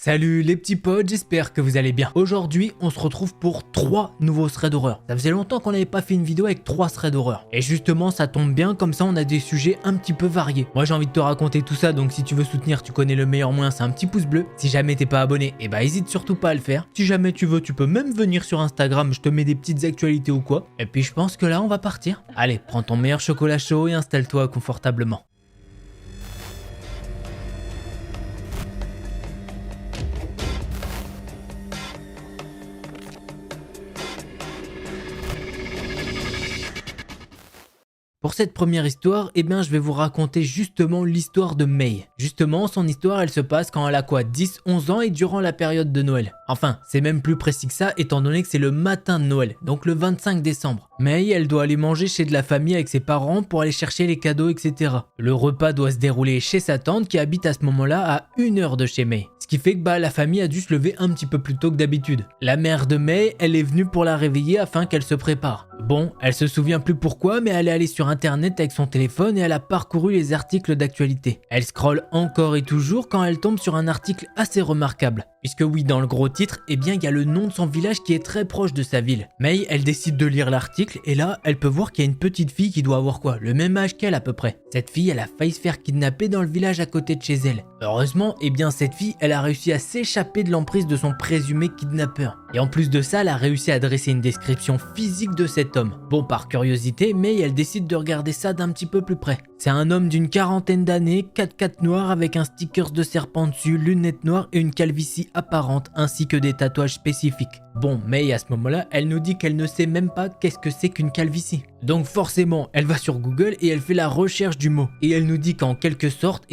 Salut les petits potes, j'espère que vous allez bien. Aujourd'hui, on se retrouve pour 3 nouveaux threads d'horreur. Ça faisait longtemps qu'on n'avait pas fait une vidéo avec 3 threads d'horreur. Et justement, ça tombe bien, comme ça on a des sujets un petit peu variés. Moi j'ai envie de te raconter tout ça, donc si tu veux soutenir, tu connais le meilleur moyen, c'est un petit pouce bleu. Si jamais t'es pas abonné, eh bah hésite surtout pas à le faire. Si jamais tu veux, tu peux même venir sur Instagram, je te mets des petites actualités ou quoi. Et puis je pense que là, on va partir. Allez, prends ton meilleur chocolat chaud et installe-toi confortablement. Pour cette première histoire, je vais vous raconter justement l'histoire de May. Justement, son histoire, elle se passe quand elle a 10-11 ans et durant la période de Noël. Enfin, c'est même plus précis que ça, étant donné que c'est le matin de Noël, donc le 25 décembre. May, elle doit aller manger chez de la famille avec ses parents pour aller chercher les cadeaux, etc. Le repas doit se dérouler chez sa tante qui habite à ce moment-là à 1 heure de chez May. Ce qui fait que la famille a dû se lever un petit peu plus tôt que d'habitude. La mère de May, elle est venue pour la réveiller afin qu'elle se prépare. Bon, elle se souvient plus pourquoi, mais elle est allée sur internet avec son téléphone et elle a parcouru les articles d'actualité. Elle scrolle encore et toujours quand elle tombe sur un article assez remarquable. Puisque oui, dans le gros titre, il y a le nom de son village qui est très proche de sa ville. May, elle décide de lire l'article et là, elle peut voir qu'il y a une petite fille qui doit avoir le même âge qu'elle à peu près. Cette fille, elle a failli se faire kidnapper dans le village à côté de chez elle. Heureusement, cette fille, elle a réussi à s'échapper de l'emprise de son présumé kidnappeur. Et en plus de ça, elle a réussi à dresser une description physique de cet homme. Bon, par curiosité, May, elle décide de regarder ça d'un petit peu plus près. C'est un homme d'une quarantaine d'années, 4x4 noir avec un sticker de serpent dessus, lunettes noires et une calvitie apparente, ainsi que des tatouages spécifiques. Bon, May, à ce moment-là, elle nous dit qu'elle ne sait même pas qu'est-ce que c'est qu'une calvitie. Donc forcément, elle va sur Google et elle fait la recherche du mot. Et elle nous dit qu'en quelque sorte,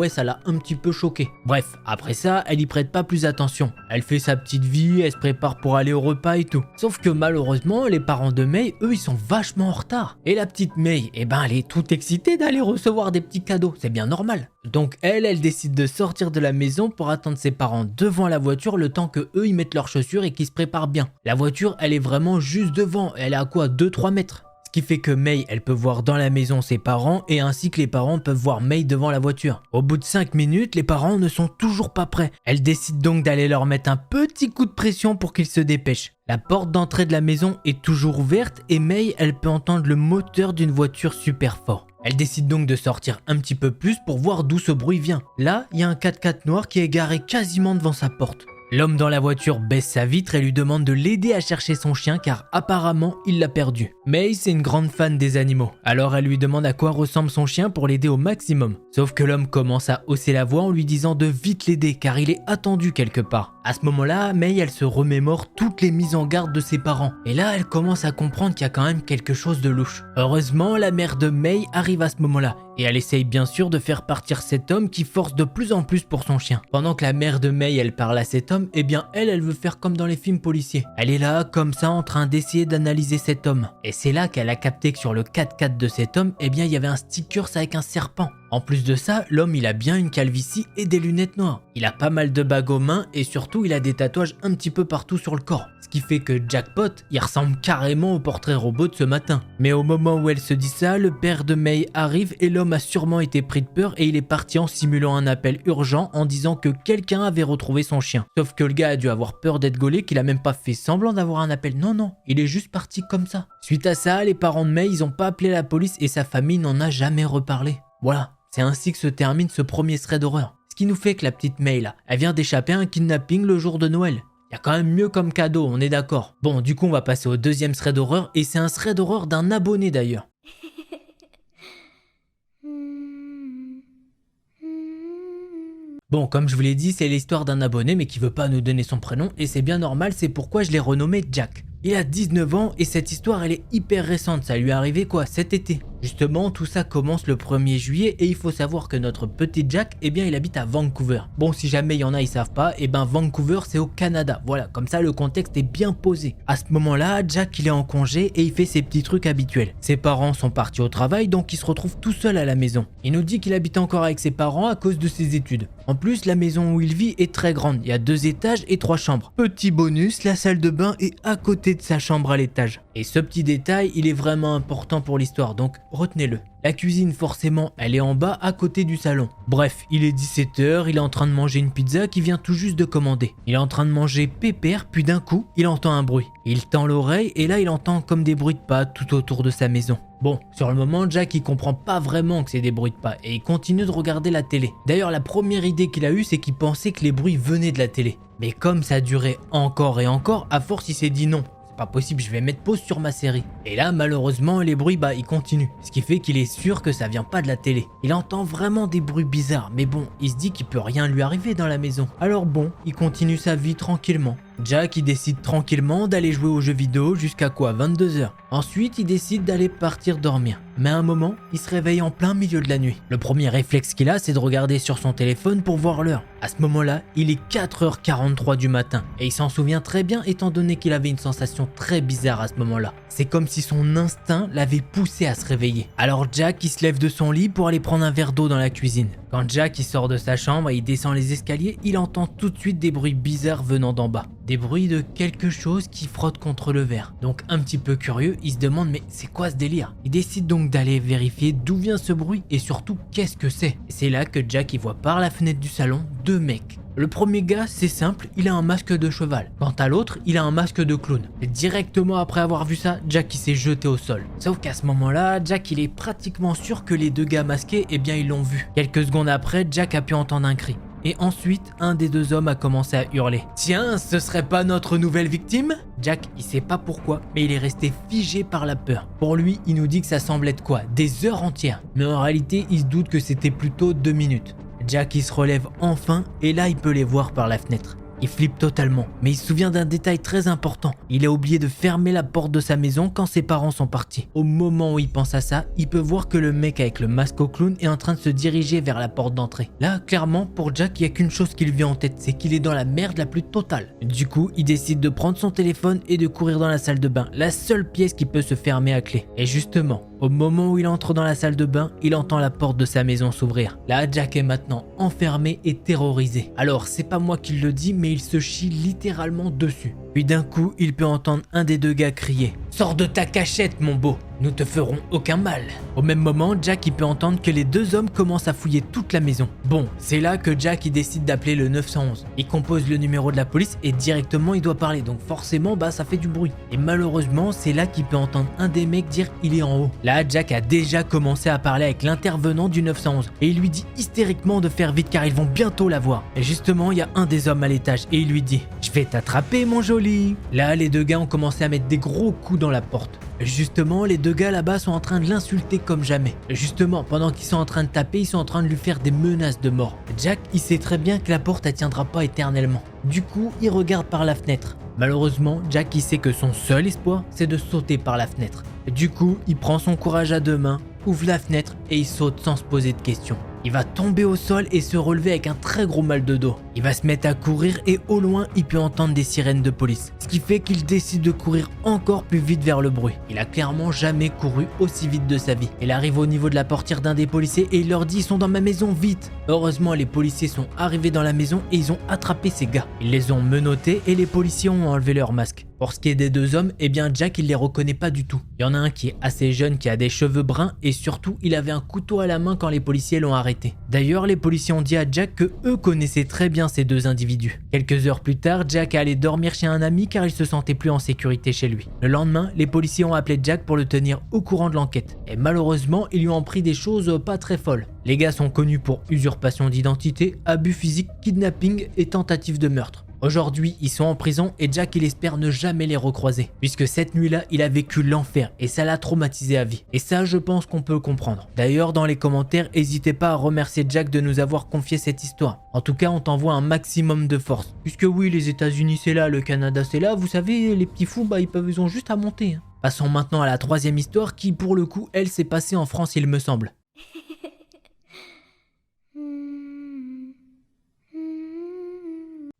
ça l'a un petit peu choquée. Bref, après ça, elle y prête pas plus attention. Elle fait sa petite vie, elle se prépare pour aller au repas et tout. Sauf que malheureusement, les parents de May, eux, ils sont vachement en retard. Et la petite May, elle est toute excitée d'aller recevoir des petits cadeaux. C'est bien normal. Donc elle décide de sortir de la maison pour attendre ses parents devant la voiture le temps que eux ils mettent leurs chaussures et qu'ils se préparent bien. La voiture, elle est vraiment juste devant. Elle est à 2-3 mètres. Ce qui fait que May, elle peut voir dans la maison ses parents et ainsi que les parents peuvent voir May devant la voiture. Au bout de 5 minutes, les parents ne sont toujours pas prêts. Elle décide donc d'aller leur mettre un petit coup de pression pour qu'ils se dépêchent. La porte d'entrée de la maison est toujours ouverte et May, elle peut entendre le moteur d'une voiture super fort. Elle décide donc de sortir un petit peu plus pour voir d'où ce bruit vient. Là, il y a un 4x4 noir qui est garé quasiment devant sa porte. L'homme dans la voiture baisse sa vitre et lui demande de l'aider à chercher son chien car apparemment il l'a perdu. May, c'est une grande fan des animaux, alors elle lui demande à quoi ressemble son chien pour l'aider au maximum. Sauf que l'homme commence à hausser la voix en lui disant de vite l'aider car il est attendu quelque part. À ce moment-là, May, elle se remémore toutes les mises en garde de ses parents. Et là, elle commence à comprendre qu'il y a quand même quelque chose de louche. Heureusement, la mère de May arrive à ce moment-là. Et elle essaye bien sûr de faire partir cet homme qui force de plus en plus pour son chien. Pendant que la mère de May, elle parle à cet homme, elle veut faire comme dans les films policiers. Elle est là, comme ça, en train d'essayer d'analyser cet homme. Et c'est là qu'elle a capté que sur le 4x4 de cet homme, il y avait un sticker avec un serpent. En plus de ça, l'homme il a bien une calvitie et des lunettes noires. Il a pas mal de bagues aux mains et surtout il a des tatouages un petit peu partout sur le corps. Ce qui fait que Jackpot, il ressemble carrément au portrait robot de ce matin. Mais au moment où elle se dit ça, le père de May arrive et l'homme a sûrement été pris de peur et il est parti en simulant un appel urgent en disant que quelqu'un avait retrouvé son chien. Sauf que le gars a dû avoir peur d'être gaulé, qu'il a même pas fait semblant d'avoir un appel. Non, il est juste parti comme ça. Suite à ça, les parents de May, ils ont pas appelé la police et sa famille n'en a jamais reparlé. Voilà. C'est ainsi que se termine ce premier thread d'horreur. Ce qui nous fait que la petite May là, elle vient d'échapper à un kidnapping le jour de Noël. Il y a quand même mieux comme cadeau, on est d'accord. Bon, du coup on va passer au deuxième thread d'horreur et c'est un thread d'horreur d'un abonné d'ailleurs. Bon, comme je vous l'ai dit, c'est l'histoire d'un abonné mais qui veut pas nous donner son prénom et c'est bien normal, c'est pourquoi je l'ai renommé Jack. Il a 19 ans et cette histoire elle est hyper récente, ça lui est arrivé cet été. Justement, tout ça commence le 1er juillet et il faut savoir que notre petit Jack, il habite à Vancouver. Bon, si jamais il y en a, ils savent pas, Vancouver c'est au Canada. Voilà, comme ça le contexte est bien posé. À ce moment-là, Jack il est en congé et il fait ses petits trucs habituels. Ses parents sont partis au travail donc il se retrouve tout seul à la maison. Il nous dit qu'il habite encore avec ses parents à cause de ses études. En plus, la maison où il vit est très grande, il y a 2 étages et 3 chambres. Petit bonus, la salle de bain est à côté de sa chambre à l'étage. Et ce petit détail, il est vraiment important pour l'histoire, donc retenez-le. La cuisine, forcément, elle est en bas à côté du salon. Bref, il est 17 h, il est en train de manger une pizza qu'il vient tout juste de commander. Il est en train de manger pépère, puis d'un coup, il entend un bruit. Il tend l'oreille et là, il entend comme des bruits de pas tout autour de sa maison. Bon, sur le moment, Jack, il comprend pas vraiment que c'est des bruits de pas et il continue de regarder la télé. D'ailleurs, la première idée qu'il a eue, c'est qu'il pensait que les bruits venaient de la télé. Mais comme ça durait encore et encore, à force, il s'est dit non. Pas possible, je vais mettre pause sur ma série. Et là, malheureusement, les bruits, ils continuent. Ce qui fait qu'il est sûr que ça vient pas de la télé. Il entend vraiment des bruits bizarres, mais bon, il se dit qu'il peut rien lui arriver dans la maison. Alors bon, il continue sa vie tranquillement. Jack, il décide tranquillement d'aller jouer aux jeux vidéo jusqu'à quoi, 22 h. Ensuite, il décide d'aller partir dormir. Mais à un moment, il se réveille en plein milieu de la nuit. Le premier réflexe qu'il a, c'est de regarder sur son téléphone pour voir l'heure. À ce moment-là, il est 4 h 43 du matin. Et il s'en souvient très bien étant donné qu'il avait une sensation très bizarre à ce moment-là. C'est comme si son instinct l'avait poussé à se réveiller. Alors Jack, il se lève de son lit pour aller prendre un verre d'eau dans la cuisine. Quand Jack, il sort de sa chambre et il descend les escaliers, il entend tout de suite des bruits bizarres venant d'en bas. Des bruits de quelque chose qui frotte contre le verre. Donc un petit peu curieux, il se demande mais c'est quoi ce délire? Il décide donc d'aller vérifier d'où vient ce bruit et surtout qu'est-ce que c'est. C'est là que Jack il voit par la fenêtre du salon 2 mecs. Le premier gars, c'est simple, il a un masque de cheval. Quant à l'autre, il a un masque de clown. Et directement après avoir vu ça, Jack il s'est jeté au sol. Sauf qu'à ce moment-là, Jack il est pratiquement sûr que les 2 gars masqués, ils l'ont vu. Quelques secondes après, Jack a pu entendre un cri. Et ensuite, un des 2 hommes a commencé à hurler. Tiens, ce serait pas notre nouvelle victime? Jack, il sait pas pourquoi, mais il est resté figé par la peur. Pour lui, il nous dit que ça semble être quoi? Des heures entières. Mais en réalité, il se doute que c'était plutôt 2 minutes. Jack, il se relève enfin et là, il peut les voir par la fenêtre. Il flippe totalement, mais il se souvient d'un détail très important. Il a oublié de fermer la porte de sa maison quand ses parents sont partis. Au moment où il pense à ça, il peut voir que le mec avec le masque au clown est en train de se diriger vers la porte d'entrée. Là, clairement, pour Jack, il n'y a qu'une chose qui lui vient en tête, c'est qu'il est dans la merde la plus totale. Du coup, il décide de prendre son téléphone et de courir dans la salle de bain, la seule pièce qui peut se fermer à clé. Et justement, au moment où il entre dans la salle de bain, il entend la porte de sa maison s'ouvrir. Là, Jack est maintenant enfermé et terrorisé. Alors, c'est pas moi qui le dis, mais il se chie littéralement dessus. Puis d'un coup, il peut entendre un des 2 gars crier « Sors de ta cachette, mon beau, nous te ferons aucun mal !» Au même moment, Jack il peut entendre que les 2 hommes commencent à fouiller toute la maison. Bon, c'est là que Jack il décide d'appeler le 911. Il compose le numéro de la police et directement il doit parler, donc forcément ça fait du bruit. Et malheureusement, c'est là qu'il peut entendre un des mecs dire « Il est en haut ». Là, Jack a déjà commencé à parler avec l'intervenant du 911 et il lui dit hystériquement de faire vite car ils vont bientôt la voir. Et justement, il y a un des hommes à l'étage et il lui dit « Je vais t'attraper, mon joli ». Là, les 2 gars ont commencé à mettre des gros coups dans la porte. Justement, les 2 gars là-bas sont en train de l'insulter comme jamais. Justement, pendant qu'ils sont en train de taper, ils sont en train de lui faire des menaces de mort. Jack, il sait très bien que la porte, elle tiendra pas éternellement. Du coup, il regarde par la fenêtre. Malheureusement, Jack, il sait que son seul espoir, c'est de sauter par la fenêtre. Du coup, il prend son courage à 2 mains, ouvre la fenêtre et il saute sans se poser de questions. Il va tomber au sol et se relever avec un très gros mal de dos. Il va se mettre à courir et au loin, il peut entendre des sirènes de police. Ce qui fait qu'il décide de courir encore plus vite vers le bruit. Il a clairement jamais couru aussi vite de sa vie. Il arrive au niveau de la portière d'un des policiers et il leur dit « Ils sont dans ma maison, vite !» Heureusement, les policiers sont arrivés dans la maison et ils ont attrapé ces gars. Ils les ont menottés et les policiers ont enlevé leur masque. Pour ce qui est des 2 hommes, Jack il les reconnaît pas du tout. Il y en a un qui est assez jeune, qui a des cheveux bruns et surtout il avait un couteau à la main quand les policiers l'ont arrêté. D'ailleurs, les policiers ont dit à Jack que eux connaissaient très bien ces 2 individus. Quelques heures plus tard, Jack est allé dormir chez un ami car il se sentait plus en sécurité chez lui. Le lendemain, les policiers ont appelé Jack pour le tenir au courant de l'enquête. Et malheureusement, ils lui ont pris des choses pas très folles. Les gars sont connus pour usurpation d'identité, abus physiques, kidnapping et tentative de meurtre. Aujourd'hui, ils sont en prison et Jack il espère ne jamais les recroiser, puisque cette nuit-là, il a vécu l'enfer et ça l'a traumatisé à vie. Et ça, je pense qu'on peut comprendre. D'ailleurs, dans les commentaires, n'hésitez pas à remercier Jack de nous avoir confié cette histoire. En tout cas, on t'envoie un maximum de force. Puisque oui, les États-Unis c'est là, le Canada c'est là, vous savez, les petits fous, ils ont juste à monter. Passons maintenant à la 3e histoire qui, pour le coup, elle s'est passée en France, il me semble.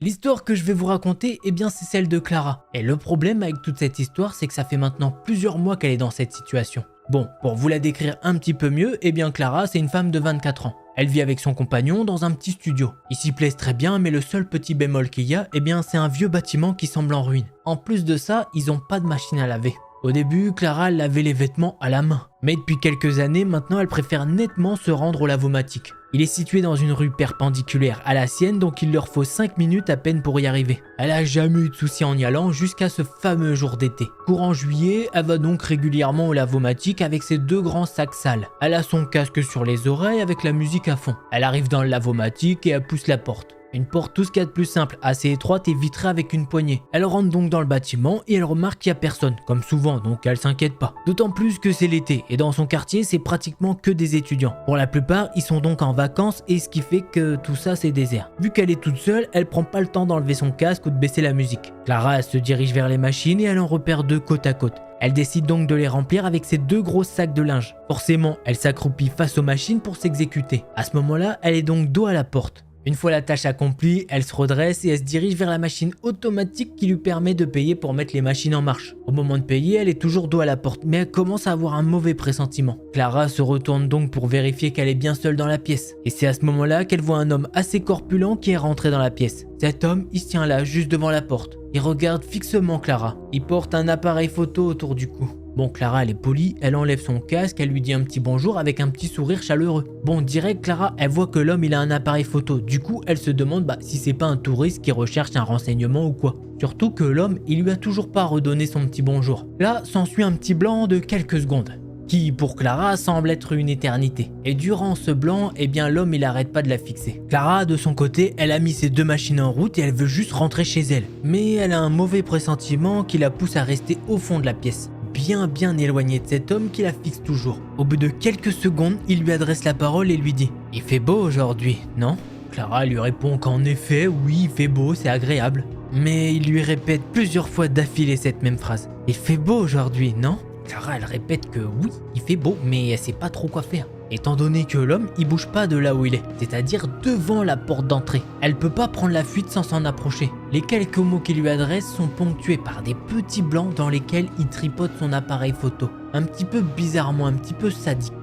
L'histoire que je vais vous raconter, c'est celle de Clara. Et le problème avec toute cette histoire, c'est que ça fait maintenant plusieurs mois qu'elle est dans cette situation. Bon, pour vous la décrire un petit peu mieux, Clara, c'est une femme de 24 ans. Elle vit avec son compagnon dans un petit studio. Ils s'y plaisent très bien, mais le seul petit bémol qu'il y a, c'est un vieux bâtiment qui semble en ruine. En plus de ça, ils n'ont pas de machine à laver. Au début, Clara elle lavait les vêtements à la main. Mais depuis quelques années, maintenant elle préfère nettement se rendre au lavomatique. Il est situé dans une rue perpendiculaire à la sienne, donc il leur faut 5 minutes à peine pour y arriver. Elle a jamais eu de soucis en y allant jusqu'à ce fameux jour d'été. Courant juillet, elle va donc régulièrement au lavomatique avec ses 2 grands sacs sales. Elle a son casque sur les oreilles avec la musique à fond. Elle arrive dans le lavomatique et elle pousse la porte. Une porte tout ce qu'il y a de plus simple, assez étroite et vitrée avec une poignée. Elle rentre donc dans le bâtiment et elle remarque qu'il n'y a personne, comme souvent, donc elle s'inquiète pas. D'autant plus que c'est l'été et dans son quartier, c'est pratiquement que des étudiants. Pour la plupart, ils sont donc en vacances et ce qui fait que tout ça c'est désert. Vu qu'elle est toute seule, elle prend pas le temps d'enlever son casque ou de baisser la musique. Clara elle se dirige vers les machines et elle en repère 2 côte à côte. Elle décide donc de les remplir avec ses 2 gros sacs de linge. Forcément, elle s'accroupit face aux machines pour s'exécuter. À ce moment-là, elle est donc dos à la porte. Une fois la tâche accomplie, elle se redresse et elle se dirige vers la machine automatique qui lui permet de payer pour mettre les machines en marche. Au moment de payer, elle est toujours dos à la porte, mais elle commence à avoir un mauvais pressentiment. Clara se retourne donc pour vérifier qu'elle est bien seule dans la pièce. Et c'est à ce moment-là qu'elle voit un homme assez corpulent qui est rentré dans la pièce. Cet homme, il se tient là, juste devant la porte. Il regarde fixement Clara. Il porte un appareil photo autour du cou. Bon, Clara, elle est polie, elle enlève son casque, elle lui dit un petit bonjour avec un petit sourire chaleureux. Bon, direct, Clara, elle voit que l'homme, il a un appareil photo. Du coup, elle se demande si c'est pas un touriste qui recherche un renseignement ou quoi. Surtout que l'homme, il lui a toujours pas redonné son petit bonjour. Là, s'ensuit un petit blanc de quelques secondes, qui pour Clara semble être une éternité. Et durant ce blanc, eh bien l'homme il arrête pas de la fixer. Clara de son côté, elle a mis ses 2 machines en route et elle veut juste rentrer chez elle. Mais elle a un mauvais pressentiment qui la pousse à rester au fond de la pièce, bien éloignée de cet homme qui la fixe toujours. Au bout de quelques secondes, il lui adresse la parole et lui dit « Il fait beau aujourd'hui, non ?» Clara lui répond qu'en effet, oui, il fait beau, c'est agréable. Mais il lui répète plusieurs fois d'affilée cette même phrase. « Il fait beau aujourd'hui, non ?» Clara elle répète que oui, il fait beau, mais elle sait pas trop quoi faire. Étant donné que l'homme il bouge pas de là où il est, c'est-à-dire devant la porte d'entrée. Elle peut pas prendre la fuite sans s'en approcher. Les quelques mots qu'il lui adresse sont ponctués par des petits blancs dans lesquels il tripote son appareil photo. Un petit peu bizarrement, un petit peu sadique.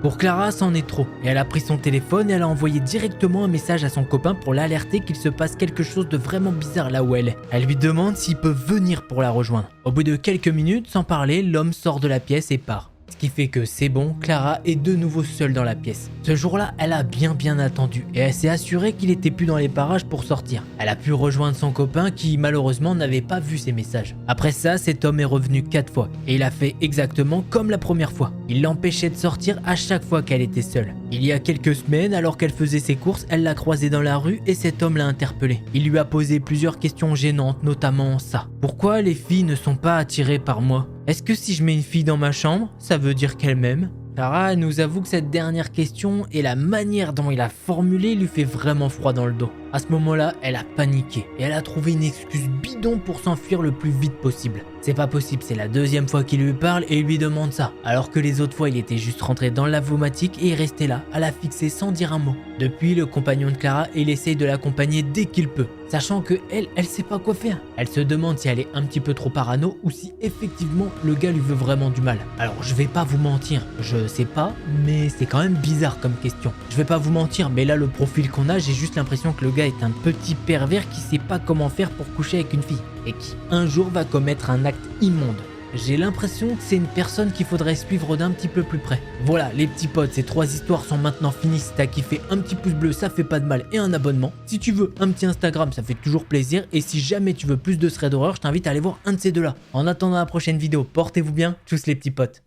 Pour Clara, c'en est trop, et elle a pris son téléphone et elle a envoyé directement un message à son copain pour l'alerter qu'il se passe quelque chose de vraiment bizarre là où elle est. Elle lui demande s'il peut venir pour la rejoindre. Au bout de quelques minutes, sans parler, l'homme sort de la pièce et part. Ce qui fait que c'est bon, Clara est de nouveau seule dans la pièce. Ce jour-là, elle a bien attendu et elle s'est assurée qu'il était plus dans les parages pour sortir. Elle a pu rejoindre son copain qui malheureusement n'avait pas vu ses messages. Après ça, cet homme est revenu 4 fois et il a fait exactement comme la première fois. Il l'empêchait de sortir à chaque fois qu'elle était seule. Il y a quelques semaines, alors qu'elle faisait ses courses, elle l'a croisé dans la rue et cet homme l'a interpellé. Il lui a posé plusieurs questions gênantes, notamment ça. Pourquoi les filles ne sont pas attirées par moi ? Est-ce que si je mets une fille dans ma chambre, ça veut dire qu'elle m'aime ? Clara nous avoue que cette dernière question et la manière dont il a formulé lui fait vraiment froid dans le dos. À ce moment-là, elle a paniqué et elle a trouvé une excuse bidon pour s'enfuir le plus vite possible. C'est pas possible, c'est la 2e fois qu'il lui parle et il lui demande ça, alors que les autres fois il était juste rentré dans le lavomatique et il restait là, à la fixer sans dire un mot. Depuis, le compagnon de Clara, il essaye de l'accompagner dès qu'il peut, sachant que elle sait pas quoi faire. Elle se demande si elle est un petit peu trop parano ou si effectivement le gars lui veut vraiment du mal. Alors je vais pas vous mentir, je sais pas, mais c'est quand même bizarre comme question. Je vais pas vous mentir, mais là le profil qu'on a, j'ai juste l'impression que le gars est un petit pervers qui sait pas comment faire pour coucher avec une fille et qui un jour va commettre un acte immonde. J'ai l'impression que c'est une personne qu'il faudrait suivre d'un petit peu plus près. Voilà les petits potes, ces 3 histoires sont maintenant finies. Si t'as kiffé, un petit pouce bleu ça fait pas de mal et un abonnement. Si tu veux un petit Instagram ça fait toujours plaisir et si jamais tu veux plus de threads d'horreur je t'invite à aller voir un de ces 2 là. En attendant la prochaine vidéo, portez-vous bien, tchuss les petits potes.